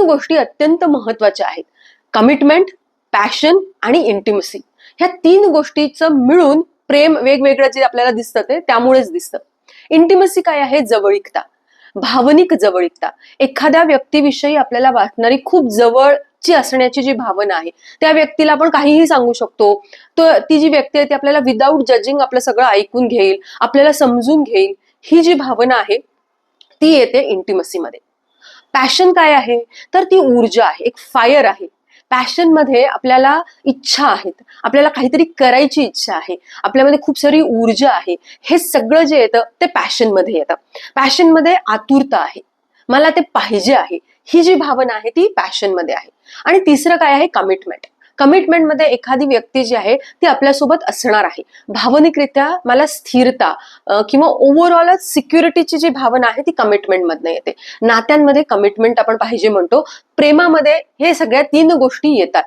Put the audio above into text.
गोष्टी अत्यंत महत्वाच्या आहेत. कमिटमेंट, पॅशन आणि इंटिमसी, ह्या 3 गोष्टीचं मिळून प्रेम वेगवेगळं जे आपल्याला दिसतं ते त्यामुळेच दिसतं. इंटिमसी काय आहे? जवळीकता, भावनिक जवळीकता. एखाद्या व्यक्तीविषयी आपल्याला वाटणारी खूप जवळची असण्याची जी भावना आहे, त्या व्यक्तीला आपण काहीही सांगू शकतो. ती जी व्यक्ती आहे ती आपल्याला विदाऊट जजिंग आपलं सगळं ऐकून घेईल, आपल्याला समजून घेईल. ही जी भावना आहे ती येते इंटिमसीमध्ये. पॅशन काय आहे? तर ती ऊर्जा आहे, एक फायर आहे. पॅशन मध्ये आपल्याला इच्छा आहेत, आपल्याला काहीतरी करायची इच्छा आहे, आपल्यामध्ये खूप सारी ऊर्जा आहे. हे सगळं जे येतं ते पॅशन मध्ये येतं. पॅशन मध्ये आतुरता आहे, मला ते पाहिजे आहे, ही जी भावना आहे ती पॅशन मध्ये आहे. आणि तिसरं काय आहे? कमिटमेंट. कमिटमेंटमध्ये एखादी व्यक्ती जी आहे ती आपल्यासोबत असणार आहे. भावनिकरित्या मला स्थिरता किंवा ओव्हरऑल सिक्युरिटीची जी भावना आहे ती कमिटमेंटमधनं येते. नात्यांमध्ये कमिटमेंट आपण पाहिजे म्हणतो. प्रेमामध्ये हे सगळ्या 3 गोष्टी येतात.